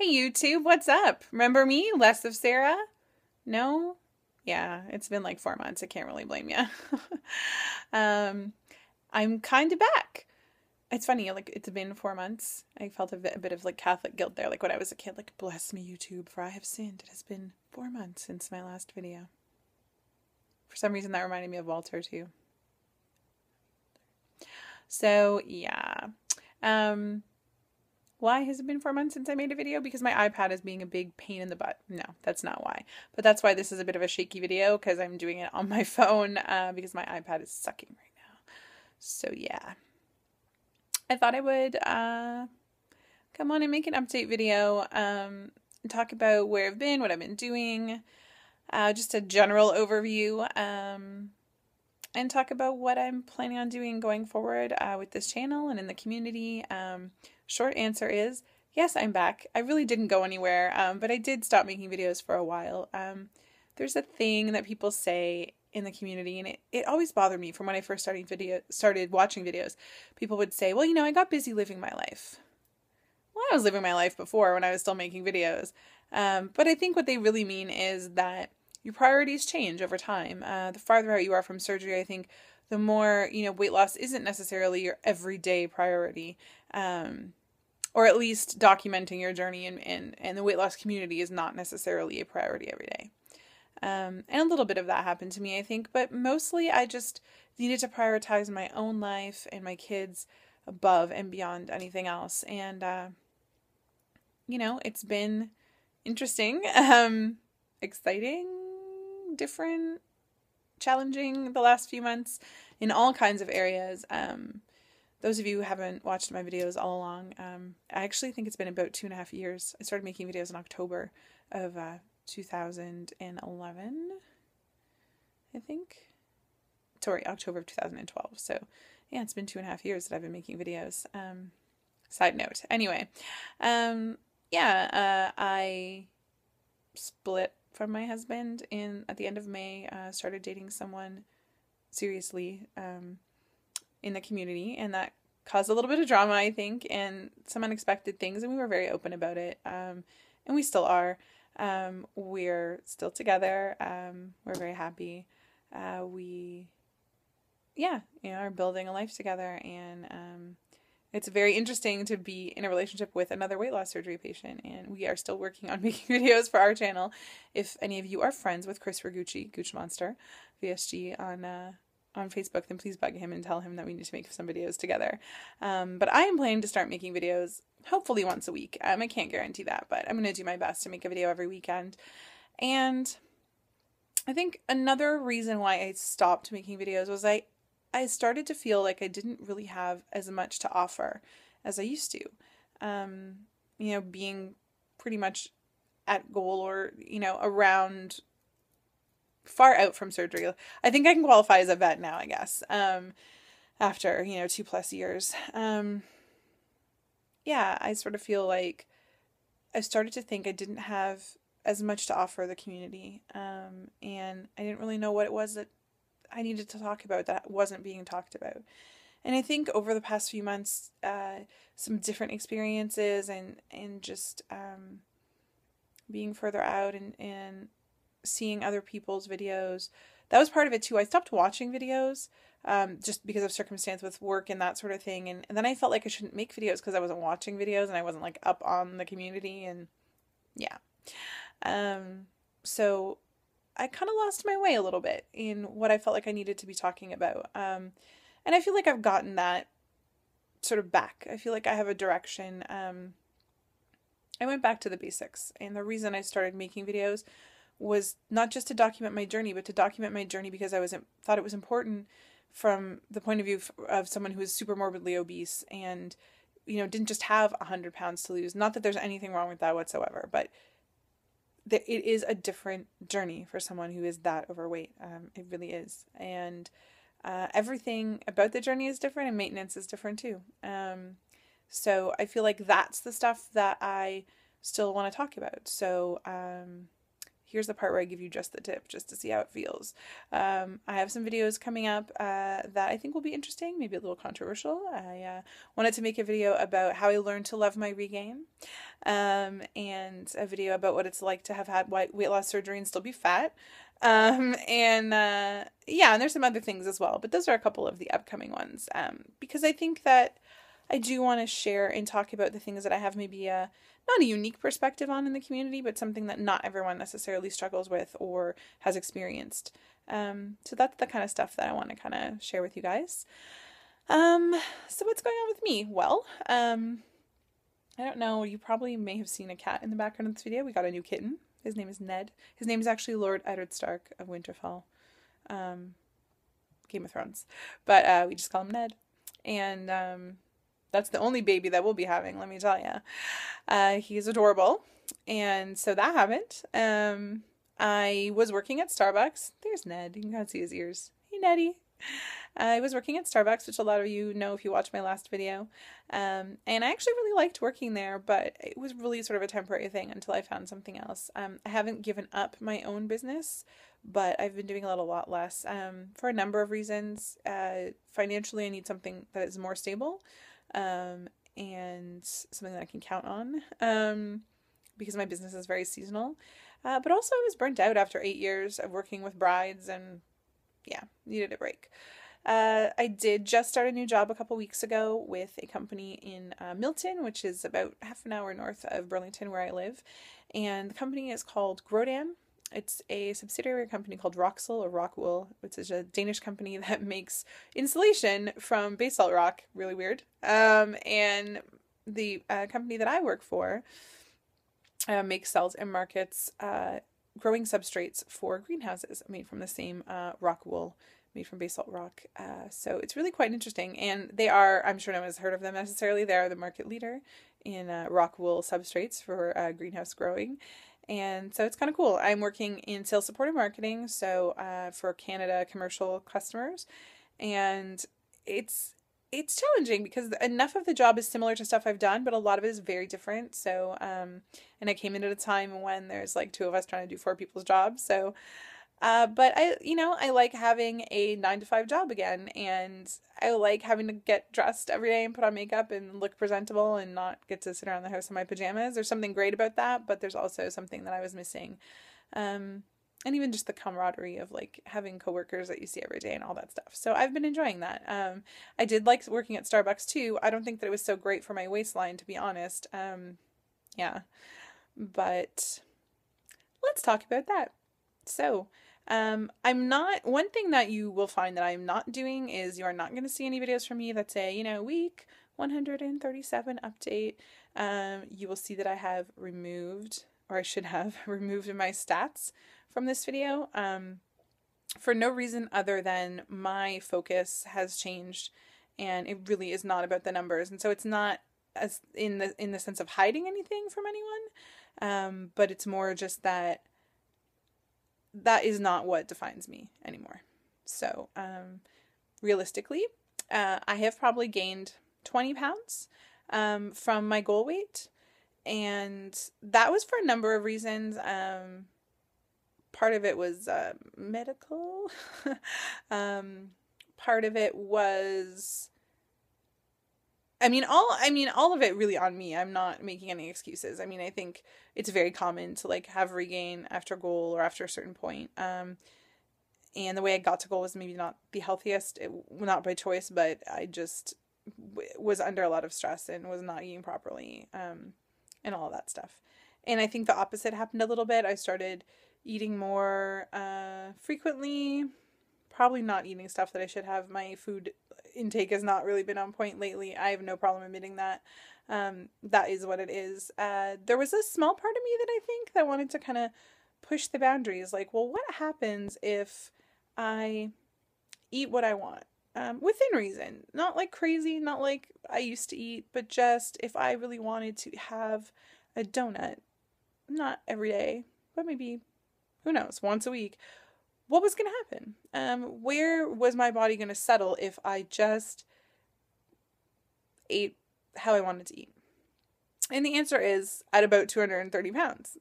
Hey YouTube, what's up? Remember me, LessOfSarah? No? Yeah, it's been like 4 months. I can't really blame you. um, I'm kind of back. It's funny, like it's been 4 months. I felt a bit of like Catholic guilt there, like when I was a kid, like bless me YouTube, for I have sinned. It has been 4 months since my last video. For some reason that reminded me of Walter too. So yeah. Um, Why has it been 4 months since I made a video? Because my iPad is being a big pain in the butt. No, that's not why. But that's why this is a bit of a shaky video, because I'm doing it on my phone because my iPad is sucking right now. So yeah. I thought I would come on and make an update video, talk about where I've been, what I've been doing, just a general overview, and talk about what I'm planning on doing going forward with this channel and in the community. Short answer is, yes, I'm back. I really didn't go anywhere, but I did stop making videos for a while. There's a thing that people say in the community, and it always bothered me from when I first started watching videos. People would say, well, I got busy living my life. Well, I was living my life before when I was still making videos. But I think what they really mean is that your priorities change over time. The farther out you are from surgery, I think the more, weight loss isn't necessarily your everyday priority. Or at least documenting your journey and the weight loss community is not necessarily a priority every day. And a little bit of that happened to me, I think, but mostly I just needed to prioritize my own life and my kids above and beyond anything else. And, it's been interesting, exciting, different, challenging the last few months in all kinds of areas. Those of you who haven't watched my videos all along, I actually think it's been about 2.5 years. I started making videos in October of 2011, I think. Sorry, October of 2012. So, yeah, it's been 2.5 years that I've been making videos. Side note. Anyway, I split from my husband at the end of May. Started dating someone seriously. In the community, and that caused a little bit of drama, I think, and some unexpected things, and we were very open about it, and we still are. We're still together. We're very happy. We are building a life together, and it's very interesting to be in a relationship with another weight loss surgery patient, and we are still working on making videos for our channel. If any of you are friends with Christopher Gooch Monster, VSG on Facebook, then please bug him and tell him that we need to make some videos together. But I am planning to start making videos hopefully once a week. I can't guarantee that, but I'm going to do my best to make a video every weekend. And I think another reason why I stopped making videos was I started to feel like I didn't really have as much to offer as I used to. Being pretty much at goal or, around far out from surgery. I think I can qualify as a vet now, I guess, after, 2+ years. I sort of feel like I started to think I didn't have as much to offer the community, and I didn't really know what it was that I needed to talk about that wasn't being talked about. And I think over the past few months, some different experiences and just being further out and seeing other people's videos, that was part of it too. I stopped watching videos just because of circumstance with work and that sort of thing, and then I felt like I shouldn't make videos because I wasn't watching videos and I wasn't like up on the community, and so I kind of lost my way a little bit in what I felt like I needed to be talking about, and I feel like I've gotten that sort of back. I feel like I have a direction. I went back to the basics, and the reason I started making videos was not just to document my journey, but to document my journey because I thought it was important from the point of view of someone who is super morbidly obese and, didn't just have 100 pounds to lose. Not that there's anything wrong with that whatsoever, but it is a different journey for someone who is that overweight. It really is. And everything about the journey is different, and maintenance is different too. So I feel like that's the stuff that I still want to talk about. So, here's the part where I give you just the tip, just to see how it feels. I have some videos coming up that I think will be interesting, maybe a little controversial. I wanted to make a video about how I learned to love my regain, and a video about what it's like to have had weight loss surgery and still be fat. Yeah, and there's some other things as well, but those are a couple of the upcoming ones. Because I think that I do want to share and talk about the things that I have maybe not a unique perspective on in the community, but something that not everyone necessarily struggles with or has experienced. So that's the kind of stuff that I want to kind of share with you guys. So what's going on with me? Well, I don't know, you probably may have seen a cat in the background of this video. We got a new kitten. His name is Ned. His name is actually Lord Eddard Stark of Winterfell. Game of Thrones. But we just call him Ned. And that's the only baby that we'll be having, let me tell you. He's adorable. And so that happened. I was working at Starbucks. There's Ned. You can kind of see his ears. Hey, Neddy. I was working at Starbucks, which a lot of you know if you watched my last video. And I actually really liked working there, but it was really sort of a temporary thing until I found something else. I haven't given up my own business, but I've been doing a lot less for a number of reasons. Financially, I need something that is more stable and something that I can count on because my business is very seasonal. But also I was burnt out after 8 years of working with brides and yeah, needed a break. I did just start a new job a couple weeks ago with a company in Milton, which is about half an hour north of Burlington where I live. And the company is called Grodan. It's a subsidiary company called Roxel or Rockwool, which is a Danish company that makes insulation from basalt rock. Really weird. And the company that I work for makes, sells, and markets growing substrates for greenhouses made from the same rock wool made from basalt rock. So it's really quite interesting. And they are, I'm sure no one has heard of them necessarily, they are the market leader in rock wool substrates for greenhouse growing. And so it's kind of cool. I'm working in sales support and marketing, so for Canada commercial customers. And it's challenging because enough of the job is similar to stuff I've done, but a lot of it is very different. So, and I came in at a time when there's like 2 of us trying to do 4 people's jobs. So, but I like having a 9 to 5 job again, and I like having to get dressed every day and put on makeup and look presentable and not get to sit around the house in my pajamas. There's something great about that, but there's also something that I was missing. And even just the camaraderie of like having coworkers that you see every day and all that stuff. So I've been enjoying that. I did like working at Starbucks too. I don't think that it was so great for my waistline, to be honest. Yeah, but let's talk about that. So, one thing that you will find that I'm not doing is you are not going to see any videos from me that say, week 137 update. You will see that I have removed, or I should have removed my stats from this video, for no reason other than my focus has changed, and it really is not about the numbers. And so it's not as in the sense of hiding anything from anyone, but it's more just that is not what defines me anymore. So, realistically, I have probably gained 20 pounds, from my goal weight, and that was for a number of reasons. Part of it was medical. Part of it was, all of it really on me. I'm not making any excuses. I think it's very common to like have regain after goal or after a certain point. And the way I got to goal was maybe not the healthiest, not by choice, but I just was under a lot of stress and was not eating properly, and all of that stuff. And I think the opposite happened a little bit. I started eating more frequently, probably not eating stuff that I should have. My food intake has not really been on point lately. I have no problem admitting that. That is what it is. There was a small part of me that I think that wanted to kind of push the boundaries. Like, well, what happens if I eat what I want? Within reason. Not like crazy, not like I used to eat, but just if I really wanted to have a donut, not every day, but maybe, who knows, once a week, what was going to happen? Where was my body going to settle if I just ate how I wanted to eat? And the answer is at about 230 pounds.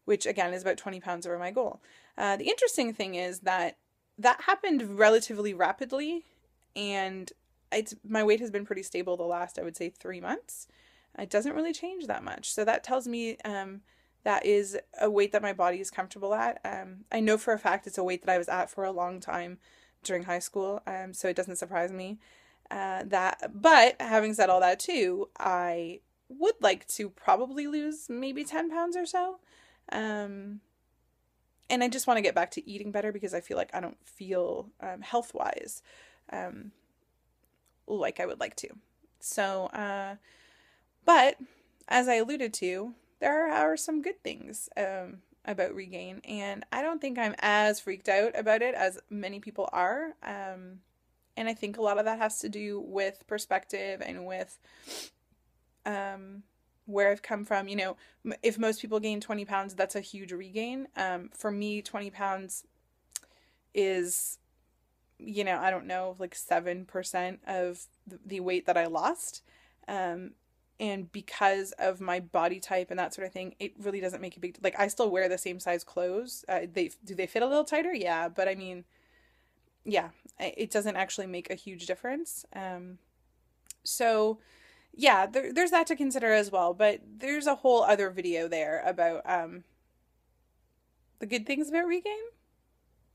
which again is about 20 pounds over my goal. The interesting thing is that happened relatively rapidly, and my weight has been pretty stable the last, I would say, 3 months. It doesn't really change that much. So that tells me that is a weight that my body is comfortable at. I know for a fact it's a weight that I was at for a long time during high school, so it doesn't surprise me. But having said all that too, I would like to probably lose maybe 10 pounds or so. And I just want to get back to eating better because I feel like I don't feel health-wise like I would like to. So, but as I alluded to, there are some good things about Regain, and I don't think I'm as freaked out about it as many people are. And I think a lot of that has to do with perspective and with where I've come from. You know, if most people gain 20 pounds, that's a huge regain. For me, 20 pounds is, you know, I don't know, like 7% of the weight that I lost. And because of my body type and that sort of thing, it really doesn't make a big, like, I still wear the same size clothes. Do they fit a little tighter? Yeah. But I mean, yeah, it doesn't actually make a huge difference. So yeah, there's that to consider as well. But there's a whole other video there about the good things about Regain.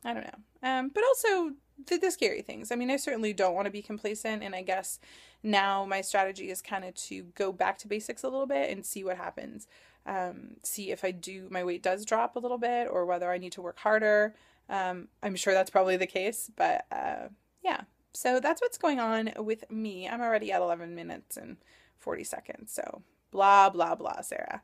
I don't know. But also the scary things. I mean, I certainly don't want to be complacent, and I guess now my strategy is kind of to go back to basics a little bit and see what happens. See if my weight does drop a little bit, or whether I need to work harder. I'm sure that's probably the case, but yeah. So that's what's going on with me. I'm already at 11 minutes and 40 seconds. So blah, blah, blah, Sarah.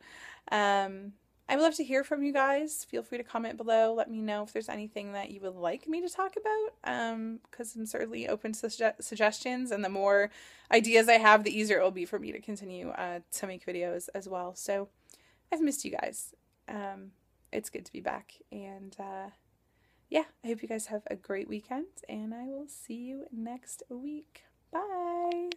I would love to hear from you guys. Feel free to comment below. Let me know if there's anything that you would like me to talk about, because I'm certainly open to suggestions, and the more ideas I have, the easier it will be for me to continue to make videos as well. So I've missed you guys. It's good to be back, and yeah, I hope you guys have a great weekend, and I will see you next week. Bye!